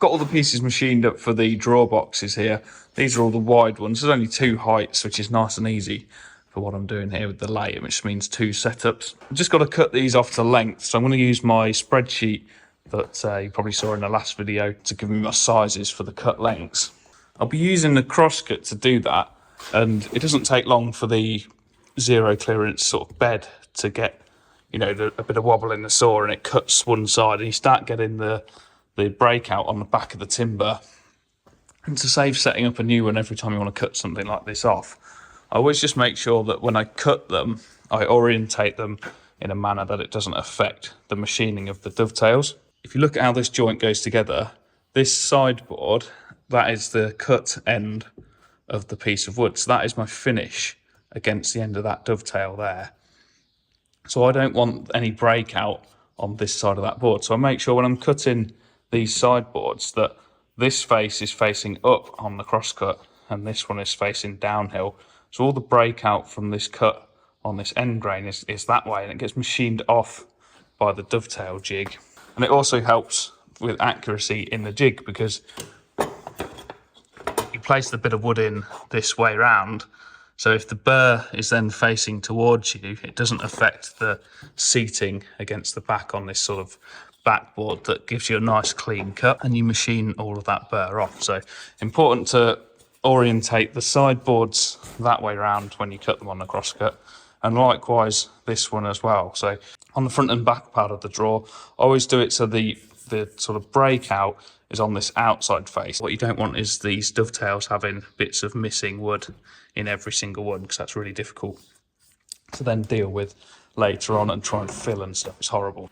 got all the pieces machined up for the drawer boxes here. These are all the wide ones. There's only 2 heights, which is nice and easy for what I'm doing here with the lathe, which means 2 setups. I've just got to cut these off to length, so I'm going to use my spreadsheet that you probably saw in the last video to give me my sizes for the cut lengths. I'll be using the crosscut to do that, and it doesn't take long for the zero clearance sort of bed to get, you know, a bit of wobble in the saw, and it cuts one side, and you start getting the breakout on the back of the timber. And to save setting up a new one every time you want to cut something like this off, I always just make sure that when I cut them, I orientate them in a manner that it doesn't affect the machining of the dovetails. If you look at how this joint goes together, this sideboard, that is the cut end of the piece of wood. So that is my finish against the end of that dovetail there. So I don't want any breakout on this side of that board. So I make sure when I'm cutting these sideboards that this face is facing up on the crosscut and this one is facing downhill. So all the breakout from this cut on this end grain is that way, and it gets machined off by the dovetail jig. And it also helps with accuracy in the jig, because you place the bit of wood in this way round, so if the burr is then facing towards you, it doesn't affect the seating against the back on this sort of backboard that gives you a nice clean cut, and you machine all of that burr off. So important to orientate the sideboards that way round when you cut them on the crosscut, and likewise this one as well. So on the front and back part of the drawer, I always do it so the sort of breakout is on this outside face. What you don't want is these dovetails having bits of missing wood in every single one, because that's really difficult to then deal with later on and try and fill and stuff. It's horrible.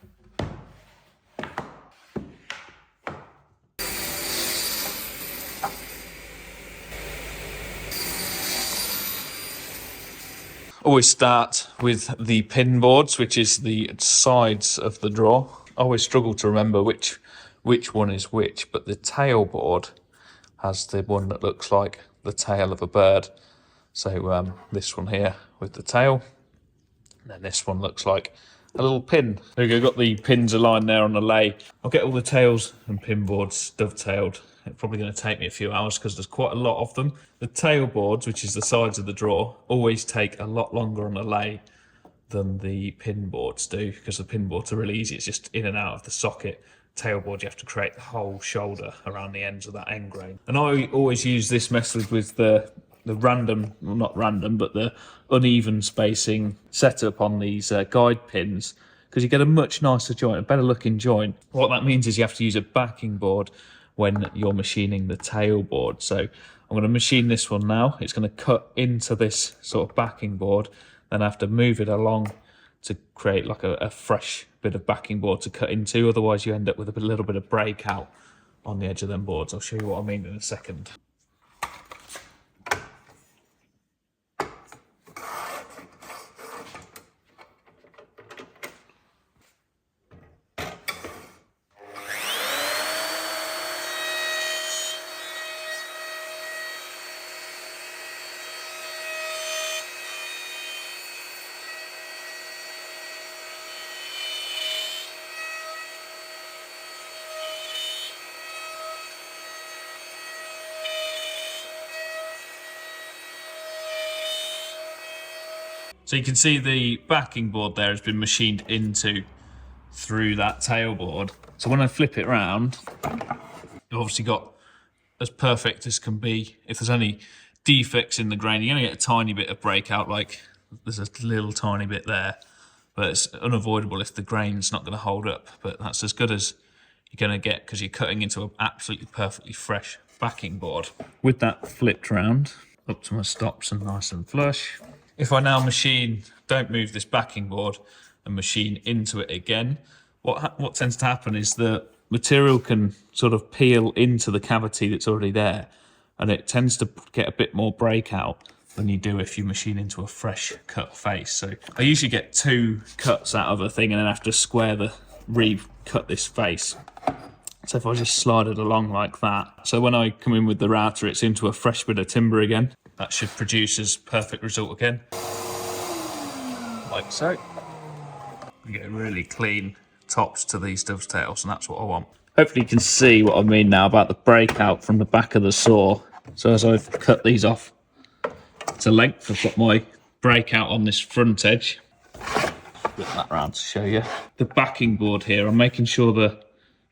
Always start with the pin boards, which is the sides of the drawer. I always struggle to remember which one is which, but the tail board has the one that looks like the tail of a bird. So this one here with the tail, and then this one looks like a little pin. There you go, got the pins aligned there on the lathe. I'll get all the tails and pin boards dovetailed. It's probably going to take me a few hours because there's quite a lot of them. The tail boards, which is the sides of the drawer, always take a lot longer on the lathe than the pin boards do, because the pin boards are really easy. It's just in and out of the socket. Tail board, you have to create the whole shoulder around the ends of that end grain. And I always use this method with the random, well, not random, but the uneven spacing setup on these guide pins, because you get a much nicer joint, a better looking joint. What that means is you have to use a backing board when you're machining the tail board. So I'm going to machine this one now. It's going to cut into this sort of backing board, then I have to move it along to create like a fresh bit of backing board to cut into. Otherwise you end up with a little bit of breakout on the edge of them boards. I'll show you what I mean in a second. So you can see the backing board there has been machined into through that tail board. So when I flip it round, you've obviously got as perfect as can be. If there's any defects in the grain, you're going to get a tiny bit of breakout, like there's a little tiny bit there, but it's unavoidable if the grain's not going to hold up. But that's as good as you're going to get, because you're cutting into an absolutely perfectly fresh backing board. With that flipped round, up to my stops and nice and flush. If I now machine, don't move this backing board, and machine into it again, what tends to happen is the material can sort of peel into the cavity that's already there, and it tends to get a bit more breakout than you do if you machine into a fresh cut face. So I usually get 2 cuts out of a thing and then have to re-cut this face. So if I just slide it along like that, so when I come in with the router, it's into a fresh bit of timber again. That should produce as perfect result again, like so. You get really clean tops to these dovetails, and that's what I want. Hopefully you can see what I mean now about the breakout from the back of the saw. So as I've cut these off to length, I've got my breakout on this front edge. Flip that around to show you. The backing board here, I'm making sure the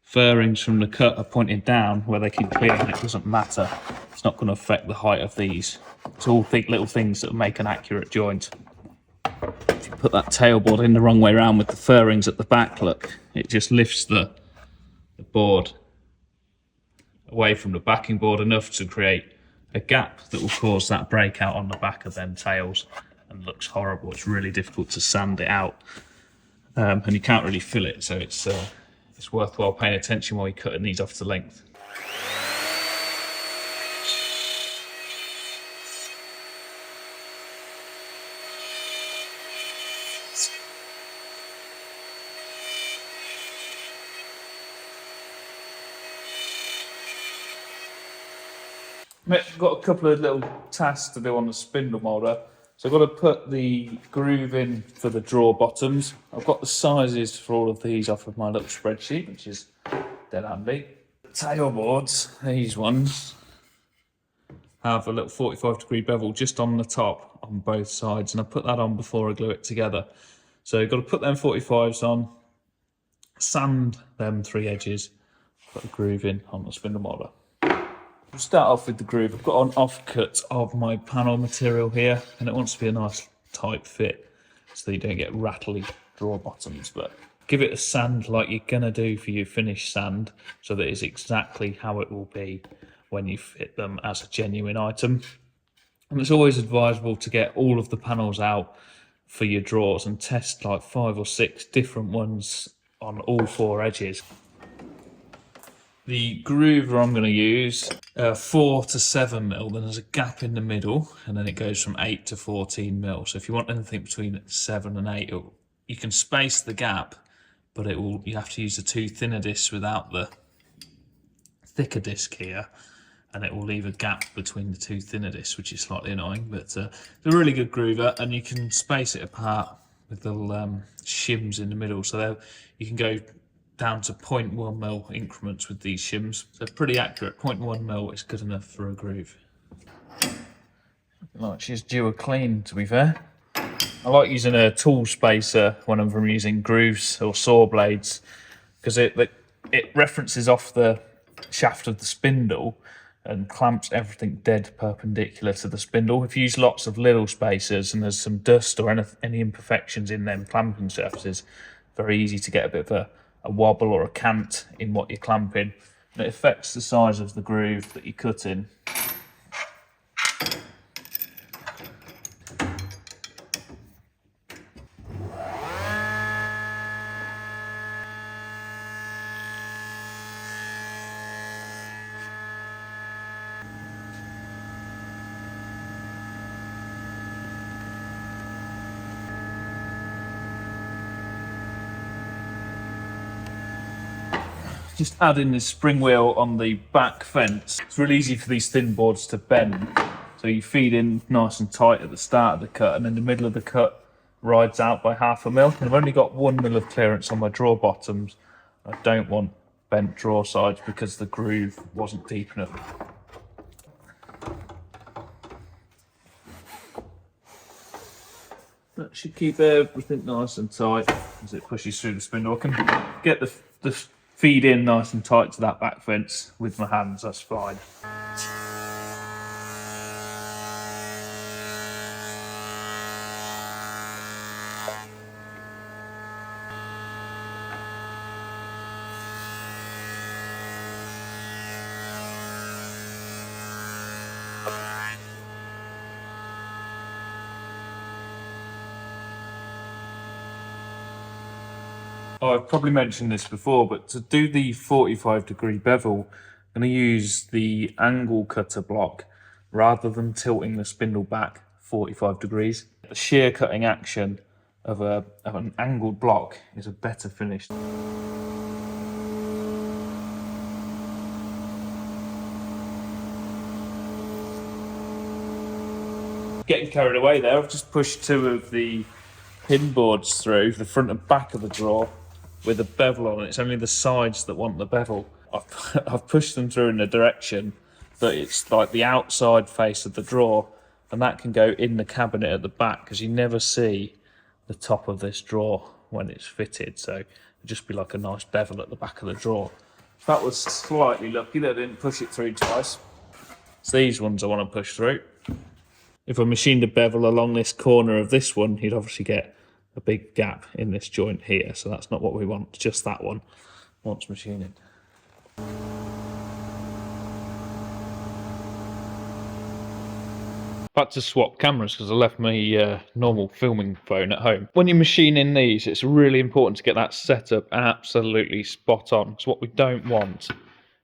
fairings from the cut are pointed down where they can clear, and it doesn't matter. It's not going to affect the height of these. It's all little things that make an accurate joint. If you put that tailboard in the wrong way around with the fairings at the back, look, it just lifts the board away from the backing board enough to create a gap that will cause that breakout on the back of them tails, and looks horrible. It's really difficult to sand it out, and you can't really fill it, so it's worthwhile paying attention while you're cutting these off to length. I've got a couple of little tasks to do on the spindle moulder. So I've got to put the groove in for the drawer bottoms. I've got the sizes for all of these off of my little spreadsheet, which is dead handy. The tail boards, these ones, have a little 45-degree bevel just on the top on both sides, and I put that on before I glue it together. So you've got to put them 45s on, sand them 3 edges, put the groove in on the spindle moulder. We'll start off with the groove. I've got an offcut of my panel material here, and it wants to be a nice tight fit so you don't get rattly drawer bottoms, but give it a sand like you're gonna do for your finished sand, so that it's exactly how it will be when you fit them as a genuine item. And it's always advisable to get all of the panels out for your drawers and test like 5 or 6 different ones on all 4 edges. The groove I'm going to use 4 to 7 mil, then there's a gap in the middle, and then it goes from 8 to 14 mil. So if you want anything between 7 and 8, you can space the gap, but you have to use the 2 thinner discs without the thicker disc here, and it will leave a gap between the 2 thinner discs, which is slightly annoying, but it's a really good groover, and you can space it apart with little shims in the middle, so you can go down to 0.1 mil increments with these shims. So pretty accurate. 0.1 mil is good enough for a groove. Like she's due a clean, to be fair. I like using a tool spacer when I'm using grooves or saw blades, because it references off the shaft of the spindle and clamps everything dead perpendicular to the spindle. If you use lots of little spacers and there's some dust or any imperfections in them clamping surfaces, very easy to get a bit of a wobble or a cant in what you're clamping, and it affects the size of the groove that you cut in. Just adding this spring wheel on the back fence. It's really easy for these thin boards to bend. So you feed in nice and tight at the start of the cut, and then the middle of the cut rides out by 0.5 mil. And I've only got 1 mil of clearance on my drawer bottoms. I don't want bent drawer sides because the groove wasn't deep enough. That should keep everything nice and tight as it pushes through the spindle. I can get the feed in nice and tight to that back fence with my hands, that's fine. Oh, I've probably mentioned this before, but to do the 45-degree bevel, I'm going to use the angle cutter block rather than tilting the spindle back 45 degrees. The shear cutting action of an angled block is a better finish. Getting carried away there, I've just pushed 2 of the pin boards through the front and back of the drawer with a bevel on it. It's only the sides that want the bevel. I've pushed them through in a direction that it's like the outside face of the drawer, and that can go in the cabinet at the back because you never see the top of this drawer when it's fitted. So it'd just be like a nice bevel at the back of the drawer. That was slightly lucky that I didn't push it through twice. It's these ones I want to push through. If I machined a bevel along this corner of this one, you'd obviously get a big gap in this joint here. So that's not what we want, just that one wants machining. Had to swap cameras because I left my normal filming phone at home. When you're machining these, it's really important to get that setup absolutely spot on. Because what we don't want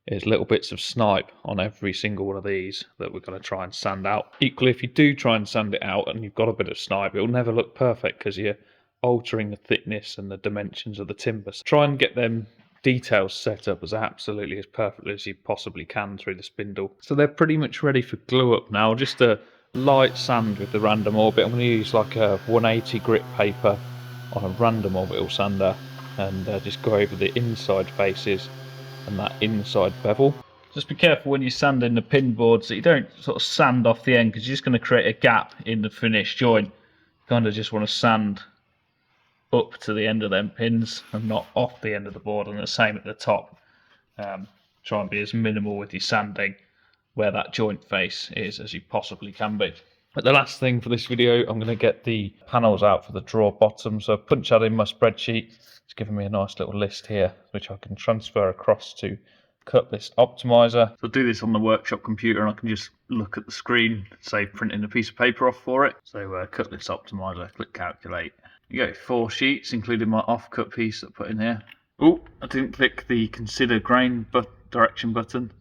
is little bits of snipe on every single one of these that we're going to try and sand out. Equally, if you do try and sand it out and you've got a bit of snipe, it'll never look perfect because you're altering the thickness and the dimensions of the timber. So try and get them details set up as absolutely as perfectly as you possibly can through the spindle. So they're pretty much ready for glue up now. Just a light sand with the random orbit. I'm going to use like a 180 grit paper on a random orbital sander and just go over the inside faces and that inside bevel. Just be careful when you're sanding the pin boards that you don't sort of sand off the end, because you're just going to create a gap in the finished joint. You kind of just want to sand up to the end of them pins and not off the end of the board, and the same at the top. Try and be as minimal with your sanding where that joint face is as you possibly can be. But the last thing for this video, I'm going to get the panels out for the drawer bottom. So I've punched that in my spreadsheet. It's given me a nice little list here, which I can transfer across to cut list optimizer. So I'll do this on the workshop computer and I can just look at the screen, say printing a piece of paper off for it. So cut list optimizer, click calculate. You go 4 sheets, including my offcut piece that I put in here. Oh, I didn't click the consider grain direction button.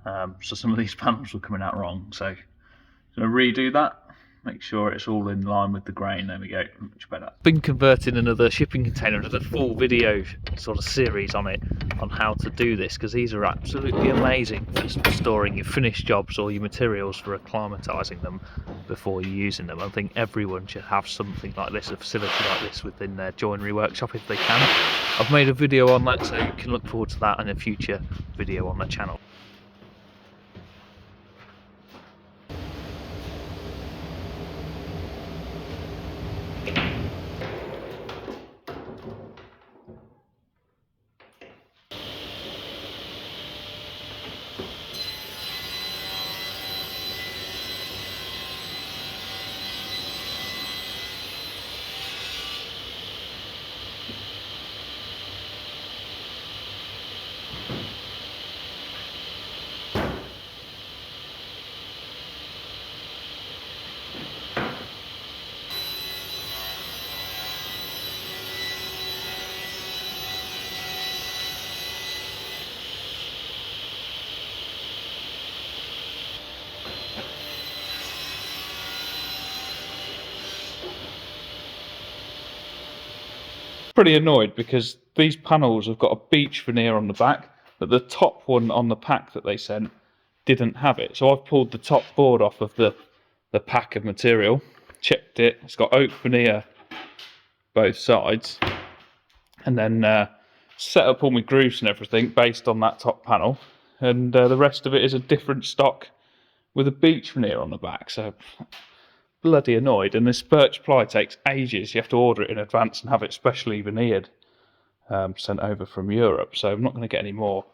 So some of these panels were coming out wrong. So I'm going to redo that. Make sure it's all in line with the grain. There we go, much better. Been converting another shipping container into a full video sort of series on it, on how to do this, because these are absolutely amazing for storing your finished jobs or your materials, for acclimatising them before you're using them. I think everyone should have something like this, a facility like this within their joinery workshop if they can. I've made a video on that, so you can look forward to that in a future video on the channel. Pretty annoyed because these panels have got a beech veneer on the back, but the top one on the pack that they sent didn't have it. So I've pulled the top board off of the pack of material, checked it, it's got oak veneer both sides, and then set up all my grooves and everything based on that top panel, and the rest of it is a different stock with a beech veneer on the back. So bloody annoyed, and this birch ply takes ages. You have to order it in advance and have it specially veneered, sent over from Europe. So I'm not going to get any more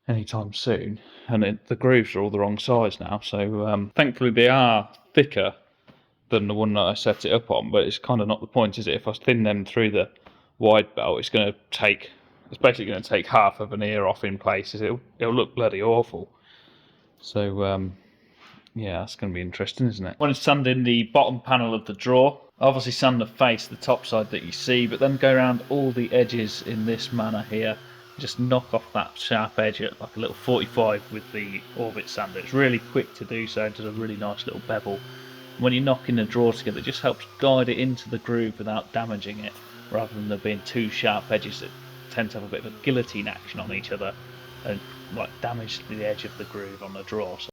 anytime soon, and the grooves are all the wrong size now. So thankfully they are thicker than the one that I set it up on, but it's kind of not the point, is it? If I thin them through the wide belt, it's basically going to take half a veneer off in places. It'll look bloody awful. So yeah, that's going to be interesting, isn't it? When it's sanding the bottom panel of the drawer, obviously sand the face, the top side that you see, but then go around all the edges in this manner here. Just knock off that sharp edge at like a little 45 with the orbit sander. It's really quick to do so, it does a really nice little bevel. When you're knocking the drawer together, it just helps guide it into the groove without damaging it, rather than there being two sharp edges that tend to have a bit of a guillotine action on each other and like damage the edge of the groove on the drawer. So